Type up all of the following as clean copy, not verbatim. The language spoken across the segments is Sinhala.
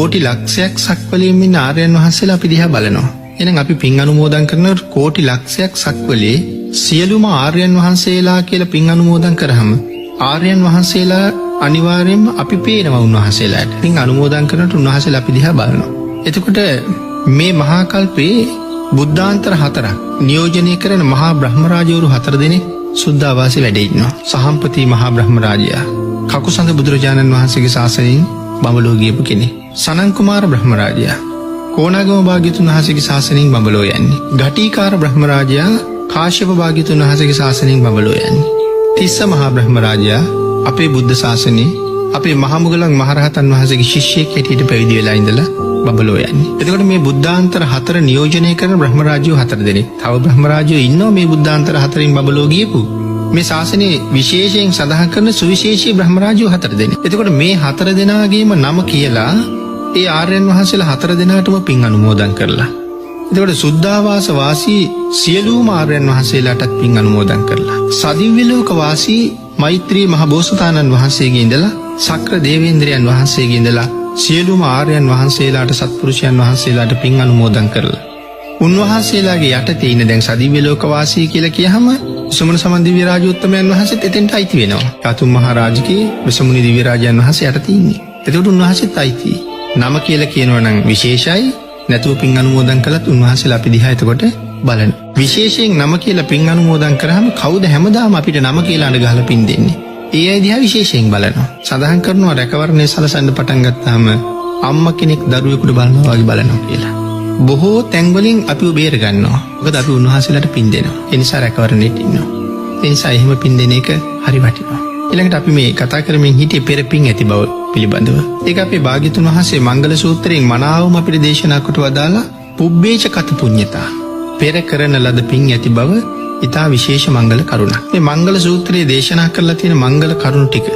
කෝටි ලක්ෂයක් සක්වලේ ඉන්න ආර්යයන් වහන්සේලා අපි දිහා බලනවා. එහෙනම් අපි පින් අනුමෝදන් කරන කෝටි ලක්ෂයක් සක්වලේ සියලුම ආර්යයන් වහන්සේලා කියලා පින් අනුමෝදන් කරාම ආර්යයන් වහන්සේලා අනිවාර්යයෙන්ම අපි පේනවා උන්වහන්සේලාට. පින් අනුමෝදන් කරනට උන්වහන්සේලා අපි දිහා බලනවා. එතකොට මේ මහා කල්පේ බුද්ධාන්තර 4ක් නියෝජනය කරන මහා බ්‍රහ්මරාජවරු 4 දෙනෙක් සුද්ධාවාසී වැඩ ඉන්නවා. සහම්පති මහා බ්‍රහ්මරාජයා කකුසඳ බුදුරජාණන් වහන්සේගේ ශාසනයෙන් බඹලෝ ගියපු කෙනෙක්. සනන් කුමාර බ්‍රහ්මරාජයා කෝණාගම භාග්‍යතුන් වහන්සේගේ ශාසනයෙන් බඹලෝ යන්නේ. ගටිකාර බ්‍රහ්මරාජයා කාශ්‍යප භාග්‍යතුන් වහන්සේගේ ශාසනයෙන් බඹලෝ යන්නේ. තිස්ස මහා බ්‍රහ්මරාජයා අපේ බුද්ධ ශාසනයේ අපේ මහමුගලන් මහරහතන් වහන්සේගේ ශිෂ්‍යයෙක් හැටියට පැවිදි වෙලා ඉඳලා බඹලෝ යන්නේ. එතකොට මේ බුද්ධාන්තර 4 නියෝජනය කරන බ්‍රහ්මරාජයෝ 4 දෙනෙක්. තව බ්‍රහ්මරාජයෝ ඉන්නවා මේ බුද්ධාන්තර 4න් බඹලෝ ගියපු. මේ ශාසනයේ විශේෂයෙන් සඳහන් කරන සුවිශේෂී බ්‍රහ්මරාජයෝ 4 දෙනෙක්. එතකොට මේ 4 දෙනාගේම නම කියලා ඒ ආර්යයන් වහන්සේලා 4 දෙනාටම පින් අනුමෝදන් කරලා. එතකොට සුද්ධාවාස වාසී සියලුම ආර්යයන් වහන්සේලාටත් පින් අනුමෝදන් කරලා. සදිව්‍ය ලෝක වාසී මෛත්‍රී මහ බෝසතාණන් වහන්සේගේ ඉඳලා සක්‍ර දේවේන්ද්‍රයන් වහන්සේගේ ඉඳලා සියලුම ආර්යයන් වහන්සේලාට සත්පුරුෂයන් වහන්සේලාට පින් අනුමෝදන් කරලා. උන්වහන්සේලාගේ යටතේ ඉන්න දැන් සදිව්‍ය ලෝක වාසී කියලා කියහම විසමුණි සමන් දිව්‍ය රාජෝත්තමයන් වහන්සේත් එතෙන්ට අයිති වෙනවා. චතුම් මහ රාජකේ විසමුණි දිව්‍ය රාජයන් වහන්සේ යටතේ ඉන්නේ. එතකොට උන්වහන්සේත් අයිති. නම කියලා කියනවා නම් විශේෂයි. නැතුව පින් අනුමෝදන් කළත් උන්වහන්සේලා අපි දිහා එතකොට බලන. විශේෂයෙන් නම කියලා පින් අනුමෝදන් කරාම කවුද හැමදාම අපිට නම කියලා අඬ ගහලා පින් දෙන්නේ? ඒ අය දිහා විශේෂයෙන් බලනවා. සඳහන් කරනවා රැකවරණය සලසන්න පටන් ගත්තාම අම්මා කෙනෙක් දරුවෙකුට බලනවා වගේ බලනවා කියලා. බොහෝ තැන්වලින් අපිව බේර ගන්නවා. මොකද අපි උන්වහන්සේලාට පින් දෙනවා. ඒ නිසා රැකවරණෙට ඉන්නවා. ඒ නිසා එහෙම පින් දෙන එක හරි වටිනවා. ඊළඟට අපි මේ කතා කරමින් හිටියේ පෙර පින් ඇති බව පිළිබඳව. ඒක අපේ භාග්‍යතුන් වහන්සේ මංගල සූත්‍රයෙන් මනාවම අපිට දේශනා කොට වදාලා පුබ්බේච කත පුඤ්ඤතා. පෙර කරන ලද පින් ඇති බව ඉතා විශේෂ මංගල කරුණක්. මේ මංගල සූත්‍රයේ දේශනා කරලා තියෙන මංගල කරුණු ටික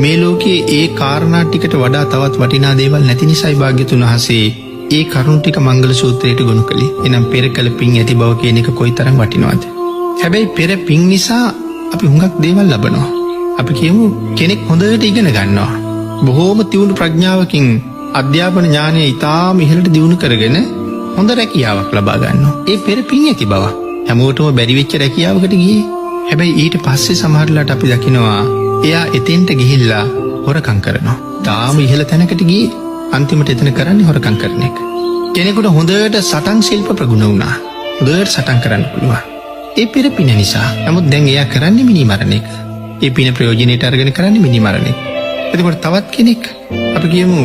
මේ ලෝකයේ ඒ කාරණා ටිකට වඩා තවත් වටිනා දේවල් නැති නිසායි භාග්‍යතුන් වහන්සේ ඒ කරුණු ටික මංගල සූත්‍රයට ගොනු කළේ. එනම් පෙර කළ පින් ඇති බව කියන එක කොයිතරම් වටිනවද? හැබැයි පෙර පින් නිසා අපි හුඟක් දේවල් ලබනවා. අපි කියමු කෙනෙක් හොඳට ඉගෙන ගන්නවා. බොහෝම තියුණු ප්‍රඥාවකින් අධ්‍යාපන ඥානය ඉතාම ඉහළට දියුණු කරගෙන හොඳ රැකියාවක් ලබා ගන්නවා. ඒ පෙර පින් ඇති බව. හැමෝටම බැරි වෙච්ච රැකියාවකට ගියේ. හැබැයි ඊට පස්සේ සමහරලාට අපි දකිනවා එයා එතෙන්ට ගිහිල්ලා හොරකම් කරනවා. තාම ඉහළ තැනකට ගියේ අන්තිමට එතන කරන්නේ හොරකම් කරන එක. කෙනෙකුට හොඳට සටන් ශිල්ප ප්‍රගුණ වුණා. හොඳට සටන් කරන්න පුළුවන්. ඒ පෙර පින නිසා. නමුත් දැන් එයා කරන්නේ මිනිමරණ එක. ඒ පින ප්‍රයෝජනෙට අරගෙන කරන්නේ මිනිමරණ එක. එතකොට තවත් කෙනෙක් අපි කියමු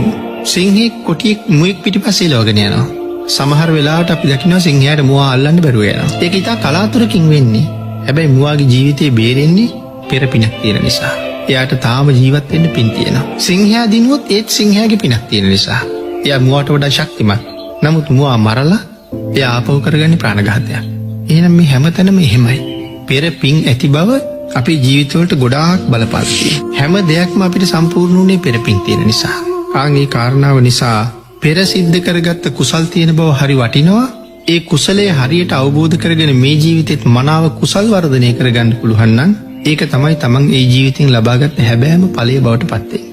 සිංහෙක් කොටියෙක් මුවෙක් පිටිපස්සේ ලවගෙන යනවා. සමහර වෙලාවට අපි දකිනවා සිංහයාට මුවා අල්ලන්න බැරුව යනවා. ඒක ඉතා කලාතුරකින් වෙන්නේ. හැබැයි මුවාගේ ජීවිතේ බේරෙන්නේ පෙර පිනක් තියෙන නිසා. එයාට තාම ජීවත් වෙන්න පින් තියෙනවා. සිංහයා දිනුවොත් ඒත් සිංහයාගේ පිනක් තියෙන නිසා. එයා මුවාට වඩා ශක්තිමත්. නමුත් මුවා මරලා එයා ආපහු කරගන්නේ ප්‍රාණඝාතයක්. එහෙනම් මේ හැමතැනම එහෙමයි. පෙර පින් ඇති බව අපේ ජීවිතවලට ගොඩාක් බලපාන තියෙනවා. හැම දෙයක්ම අපිට සම්පූර්ණ වුණේ පෙර පින් තියෙන නිසා. ආන්ගේ කාරණාව නිසා පෙර සිද්ධ කරගත්ත කුසල් තියෙන බව හරි වටිනවා. ඒ කුසලයේ හරියට අවබෝධ කරගෙන මේ ජීවිතෙත් මනාව කුසල් වර්ධනය කරගන්න පුළුවන් නම් ඒක තමයි තමන් ඒ ජීවිතෙන් ලබාගත් හැබෑම ඵලය බවට පත් වෙන්නේ.